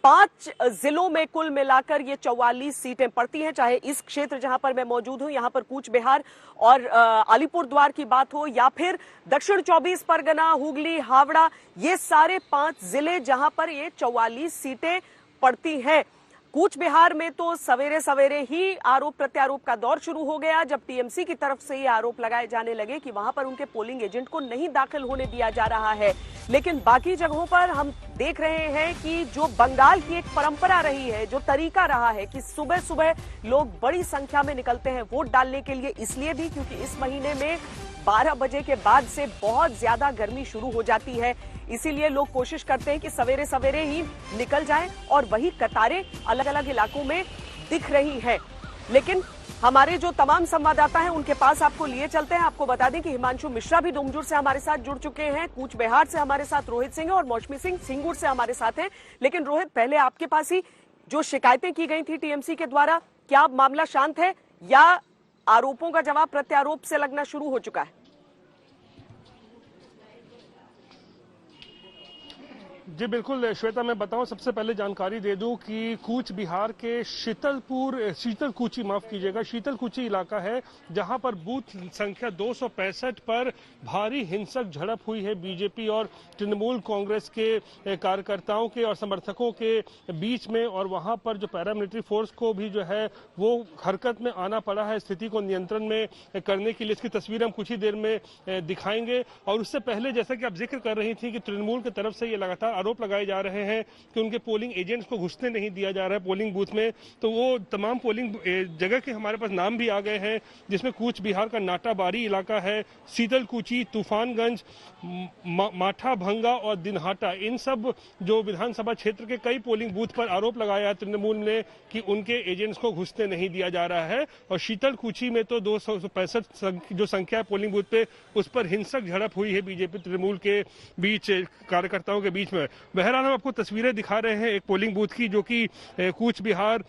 5 जिलों में कुल मिलाकर ये 44 सीटें पड़ती हैं। चाहे इस क्षेत्र जहां पर मैं मौजूद हूं, यहां पर कूच बिहार और अलीपुरद्वार की बात हो, या फिर दक्षिण 24 परगना, हुगली, हावड़ा, ये सारे 5 जिले जहां पर ये 44 सीटें पड़ती हैं। कूच बिहार में तो सवेरे सवेरे ही आरोप प्रत्यारोप का दौर शुरू हो गया, जब टीएमसी की तरफ से ये आरोप लगाए जाने लगे कि वहां पर उनके पोलिंग एजेंट को नहीं दाखिल होने दिया जा रहा है। लेकिन बाकी जगहों पर हम देख रहे हैं कि जो बंगाल की एक परंपरा रही है, जो तरीका रहा है कि सुबह सुबह लोग बड़ी संख्या में निकलते हैं वोट डालने के लिए, इसलिए भी क्योंकि इस महीने में 12 बजे के बाद से बहुत ज्यादा गर्मी शुरू हो जाती है, इसीलिए लोग कोशिश करते हैं कि सवेरे सवेरे ही निकल जाएं और वही कतारें अलग अलग इलाकों में दिख रही हैं। लेकिन हमारे जो तमाम संवाददाता हैं उनके पास आपको लिए चलते हैं। आपको बता दें कि हिमांशु मिश्रा भी डूमजूर से हमारे साथ जुड़ चुके हैं, कूच बिहार से हमारे साथ रोहित सिंह और मौसमी सिंह सिंगूर से हमारे साथ हैं। लेकिन रोहित, पहले आपके पास ही जो शिकायतें की गई थी टीएमसी के द्वारा, क्या मामला शांत है या आरोपों का जवाब प्रत्यारोप से लगना शुरू हो चुका है? जी बिल्कुल श्वेता, मैं बताऊं, सबसे पहले जानकारी दे दूं कि कूच बिहार के शीतलकुची इलाका है, जहां पर बूथ संख्या 265 पर भारी हिंसक झड़प हुई है बीजेपी और तृणमूल कांग्रेस के कार्यकर्ताओं के और समर्थकों के बीच में, और वहां पर जो पैरामिलिट्री फोर्स को भी जो है वो हरकत में आना पड़ा है स्थिति को नियंत्रण में करने के लिए। इसकी तस्वीर हम कुछ ही देर में दिखाएंगे। और उससे पहले, जैसा कि आप जिक्र कर रही थी कि तृणमूल की तरफ से ये लगातार आरोप लगाए जा रहे हैं कि उनके पोलिंग एजेंट्स को घुसने नहीं दिया जा रहा है पोलिंग बूथ में, तो वो तमाम पोलिंग जगह के हमारे पास नाम भी आ गए हैं, जिसमें कूच बिहार का नाटाबारी इलाका है, शीतलकुची, तूफानगंज, माठा भंगा और दिनहाटा, इन सब जो विधानसभा क्षेत्र के कई पोलिंग बूथ पर आरोप लगाया तृणमूल ने कि उनके एजेंट्स को घुसने नहीं दिया जा रहा है। और शीतलकुची में तो 265 जो संख्या है पोलिंग बूथ पे, उस पर हिंसक झड़प हुई है बीजेपी तृणमूल के बीच, कार्यकर्ताओं के बीच में। बहरहाल हम आपको तस्वीरें दिखा रहे हैं एक पोलिंग बूथ की, जो कि कूच बिहार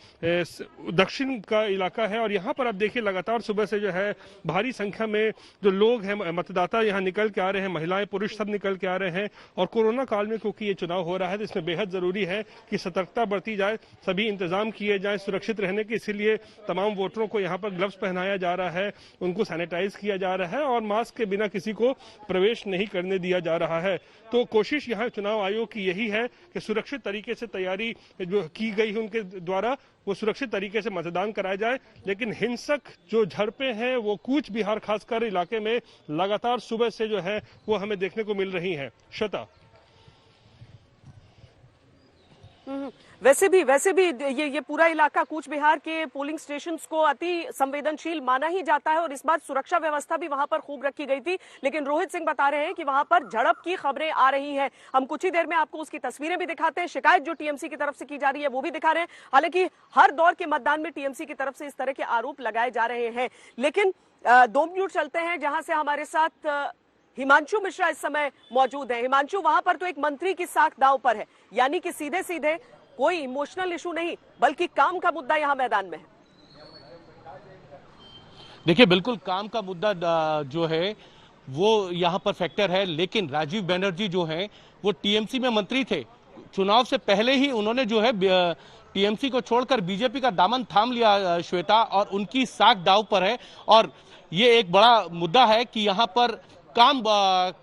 दक्षिण का इलाका है, और यहाँ पर आप देखिए लगातार सुबह से जो है भारी संख्या में जो लोग हैं, मतदाता यहाँ निकल के आ रहे हैं, महिलाएं पुरुष सब निकल के आ रहे हैं। और कोरोना काल में क्योंकि ये चुनाव हो रहा है तो इसमें बेहद जरूरी है कि सतर्कता बरती जाए, सभी इंतजाम किए जाए सुरक्षित रहने के, इसीलिए तमाम वोटरों को यहाँ पर ग्लव्स पहनाया जा रहा है, उनको सैनिटाइज किया जा रहा है और मास्क के बिना किसी को प्रवेश नहीं करने दिया जा रहा है। तो कोशिश यहाँ चुनाव आयोग की यही है कि सुरक्षित तरीके से तैयारी जो की गई है उनके द्वारा, वो सुरक्षित तरीके से मतदान कराया जाए। लेकिन हिंसक जो झड़पें हैं वो कूच बिहार खासकर इलाके में लगातार सुबह से जो है वो हमें देखने को मिल रही हैं। श्वेता, वैसे भी ये पूरा इलाका कूच बिहार के पोलिंग स्टेशंस को अति संवेदनशील माना ही जाता है और इस बार सुरक्षा व्यवस्था भी वहां पर खूब रखी गई थी। लेकिन रोहित सिंह बता रहे हैं कि वहां पर झड़प की खबरें आ रही हैं। हम कुछ ही देर में आपको उसकी तस्वीरें भी दिखाते हैं, शिकायत जो टीएमसी की तरफ से की जा रही है वो भी दिखा रहे हैं। हालांकि हर दौर के मतदान में टीएमसी की तरफ से इस तरह के आरोप लगाए जा रहे हैं। लेकिन 2 मिनट चलते हैं जहां से हमारे साथ हिमांशु मिश्रा इस समय मौजूद है। हिमांशु, वहां पर तो एक मंत्री की साख दांव पर है, यानी कि सीधे सीधे कोई इमोशनल इशू नहीं बल्कि काम का मुद्दा यहां मैदान में है। देखिए, बिल्कुल काम का मुद्दा जो है वो यहां पर फैक्टर है। लेकिन राजीव बनर्जी जो हैं वो टीएमसी में मंत्री थे, चुनाव से पहले ही उन्होंने जो है टीएमसी को छोड़कर बीजेपी का दामन थाम लिया श्वेता, और उनकी साख दांव पर है। और ये एक बड़ा मुद्दा है कि यहाँ पर काम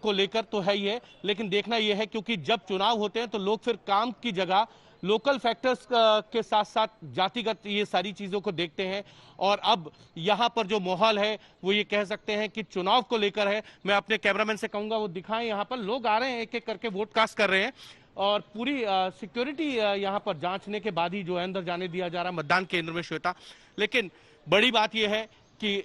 को लेकर तो है ही है, लेकिन देखना यह है क्योंकि जब चुनाव होते हैं तो लोग फिर काम की जगह लोकल फैक्टर्स के साथ साथ जातिगत ये सारी चीजों को देखते हैं। और अब यहाँ पर जो माहौल है वो ये कह सकते हैं कि चुनाव को लेकर है। मैं अपने कैमरामैन से कहूंगा वो दिखाएं, यहाँ पर लोग आ रहे हैं, एक एक करके वोट कास्ट कर रहे हैं और पूरी सिक्योरिटी यहाँ पर जांचने के बाद ही जो है अंदर जाने दिया जा रहा है मतदान केंद्र में श्वेता। लेकिन बड़ी बात यह है कि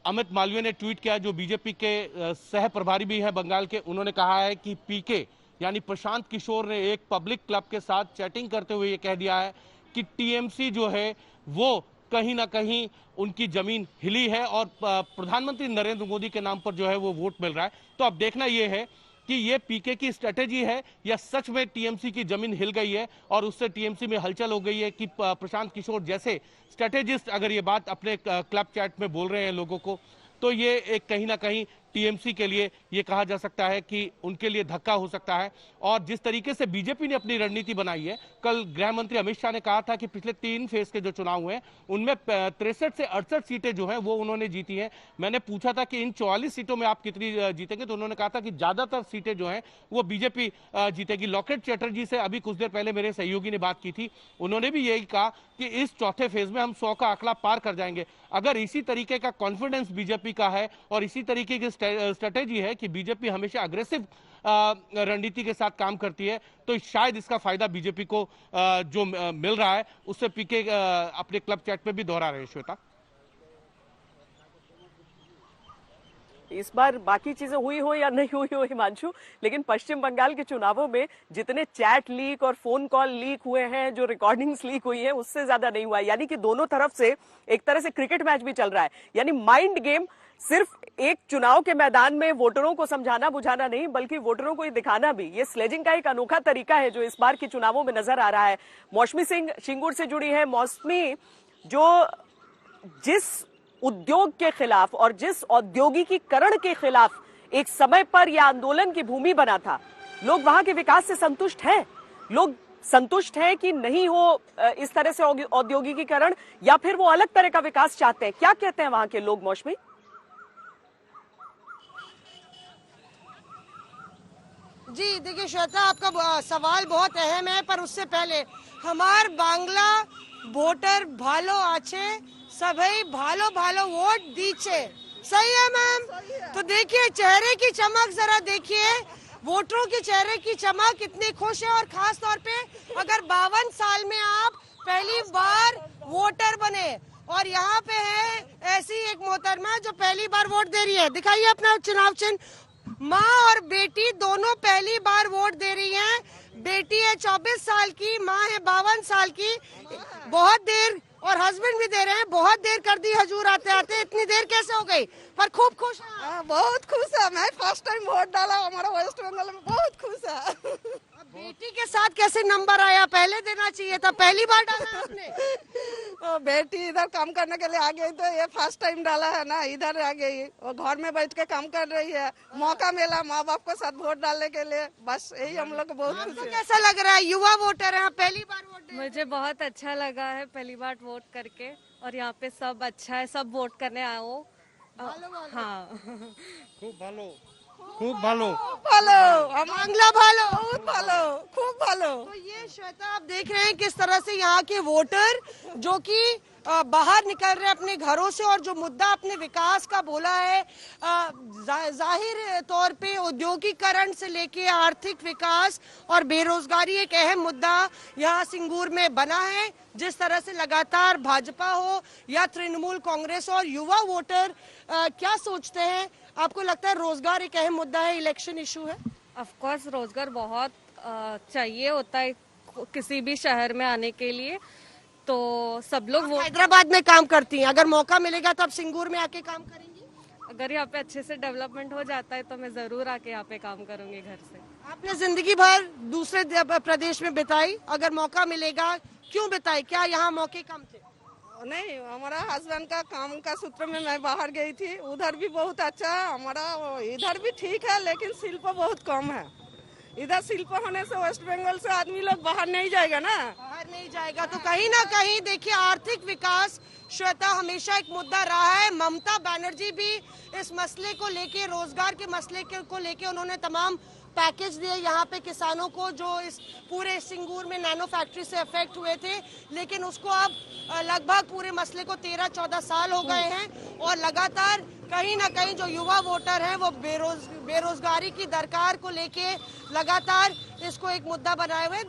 अमित मालवीय ने ट्वीट किया, जो बीजेपी के सह प्रभारी भी है बंगाल के, उन्होंने कहा है कि पीके यानी प्रशांत किशोर ने एक पब्लिक क्लब के साथ चैटिंग करते हुए ये कह दिया है कि टीएमसी जो है वो कहीं ना कहीं उनकी जमीन हिली है और प्रधानमंत्री नरेंद्र मोदी के नाम पर जो है वो वोट मिल रहा है। तो अब देखना यह है कि ये पीके की स्ट्रेटेजी है या सच में टीएमसी की जमीन हिल गई है और उससे टीएमसी में हलचल हो गई है कि प्रशांत किशोर जैसे स्ट्रेटेजिस्ट अगर ये बात अपने क्लब चैट में बोल रहे हैं लोगों को, तो ये एक कहीं ना कहीं टीएमसी के लिए ये कहा जा सकता है कि उनके लिए धक्का हो सकता है। और जिस तरीके से बीजेपी ने अपनी रणनीति बनाई है, कल गृह मंत्री अमित शाह ने कहा था कि पिछले 3 फेज के जो चुनाव हुए उनमें 63 से 68 सीटें जो हैं वो उन्होंने जीती हैं। मैंने पूछा था कि इन 44 सीटों में आप कितनी जीतेंगे, तो उन्होंने कहा था कि ज्यादातर सीटें जो हैं वो बीजेपी जीतेगी। लॉकेट चैटर्जी से अभी कुछ देर पहले मेरे सहयोगी ने बात की थी, उन्होंने भी यही कहा कि इस चौथे फेज में हम 100 का आंकड़ा पार कर जाएंगे। अगर इसी तरीके का कॉन्फिडेंस बीजेपी का है और इसी तरीके की स्ट्रेटेजी है कि बीजेपी हमेशा अग्रेसिव रणनीति के साथ काम करती है, तो शायद इसका फायदा बीजेपी को जो मिल रहा है उससे पीके अपने क्लब चैट पे भी दोहरा रहे। श्वेता, इस बार बाकी चीजें हुई हो या नहीं हुई हो हिमांशु, लेकिन पश्चिम बंगाल के चुनावों में जितने चैट लीक और फोन कॉल लीक हुए हैं, जो रिकॉर्डिंग्स लीक हुई हैं, उससे ज्यादा नहीं हुआ है। यानी कि दोनों तरफ से एक तरह से क्रिकेट मैच भी चल रहा है। यानी माइंड गेम सिर्फ एक चुनाव के मैदान में वोटरों को समझाना बुझाना नहीं, बल्कि वोटरों को ये दिखाना भी। ये स्लेजिंग का एक अनोखा तरीका है जो इस बार के चुनावों में नजर आ रहा है। मौसमी सिंह शिंगूर से जुड़ी है। मौसमी, जो जिस उद्योग के खिलाफ और जिस औद्योगिकीकरण के खिलाफ एक समय पर यह आंदोलन की भूमि बना था, लोग वहां के विकास से संतुष्ट हैं? लोग संतुष्ट हैं कि नहीं हो इस तरह से औद्योगिकीकरण, या फिर वो अलग तरह का विकास चाहते हैं? क्या कहते हैं वहां के लोग मौसमी? जी देखिए श्वेता, आपका सवाल बहुत अहम है, पर उससे पहले हमार बांग्ला वोटर भालो आछे, सभी भालो भालो वोट दीछे। सही है मैम? तो देखिए चेहरे की चमक जरा देखिए, वोटरों के चेहरे की चमक कितनी खुश है। और खास तौर पे अगर 52 साल में आप पहली बार वोटर बने और यहाँ पे है ऐसी एक मोहतरमा जो पहली बार वोट दे रही है, दिखाइए अपना चुनाव चिन्ह। माँ और बेटी दोनों पहली बार वोट दे रही हैं। बेटी है 24 साल की, माँ है 52 साल की। बहुत देर, और हस्बैंड भी दे रहे हैं, बहुत देर कर दी हजूर आते आते। इतनी देर कैसे हो गई? पर खूब खुश है। बहुत खुश है। मैं फर्स्ट टाइम वोट डाला हमारा वेस्ट बंगाल में, बहुत खुश है। बेटी के साथ कैसे नंबर आया? पहले देना चाहिए था, पहली बार डाला आपने। बेटी इधर काम करने के लिए आ गई, तो ये फर्स्ट टाइम डाला है ना, इधर आ गई और घर में बैठ के काम कर रही है। मौका मिला माँ बाप के साथ वोट डालने के लिए, बस यही हम लोग बहुत खुश है। कैसा लग रहा है? युवा वोटर है, पहली बार वोट दे। मुझे बहुत अच्छा लगा है पहली बार वोट करके, और यहाँ पे सब अच्छा है, सब वोट करने आओ। हाँ, खूब भालो, खूब भालो, भालो, बांग्ला भालो, बहुत भालो, खूब भालो। तो ये श्वेता, आप देख रहे हैं किस तरह से यहाँ के वोटर जो कि बाहर निकल रहे हैं अपने घरों से, और जो मुद्दा अपने विकास का बोला है, जाहिर तौर पे औद्योगिकरण से लेके आर्थिक विकास और बेरोजगारी एक अहम मुद्दा यहाँ सिंगूर में बना है। जिस तरह से लगातार भाजपा हो या तृणमूल कांग्रेस और युवा वोटर क्या सोचते हैं? आपको लगता है रोजगार एक अहम मुद्दा है, इलेक्शन इशू है? ऑफ कोर्स रोजगार बहुत चाहिए होता है किसी भी शहर में आने के लिए, तो सब लोग वो हैदराबाद में काम करती हैं, अगर मौका मिलेगा तो आप सिंगूर में आके काम करेंगी? अगर यहाँ पे अच्छे से डेवलपमेंट हो जाता है तो मैं जरूर आके यहाँ पे काम करूंगी घर से। आपने जिंदगी भर दूसरे प्रदेश में बिताई, अगर मौका मिलेगा क्यों बिताई? क्या यहाँ मौके कम थे? नहीं, हमारा हस्बैंड का काम का सूत्र में मैं बाहर गई थी। उधर भी बहुत अच्छा है हमारा, इधर भी ठीक है, लेकिन शिल्प बहुत कम है। इधर शिल्प होने से वेस्ट बंगाल से आदमी लोग बाहर नहीं जाएगा ना, बाहर नहीं जाएगा। तो कहीं ना कहीं देखिए आर्थिक विकास श्वेता हमेशा एक मुद्दा रहा है। ममता बनर्जी भी इस मसले को लेके, रोजगार के मसले को लेके उन्होंने तमाम पैकेज दिए यहाँ पे किसानों को, जो इस पूरे सिंगूर में नैनो फैक्ट्री से अफेक्ट हुए थे। लेकिन उसको अब लगभग पूरे मसले को 13-14 साल हो गए हैं, और लगातार कहीं ना कहीं जो युवा वोटर हैं वो बेरोजगारी की दरकार को लेके लगातार इसको एक मुद्दा बनाए हुए।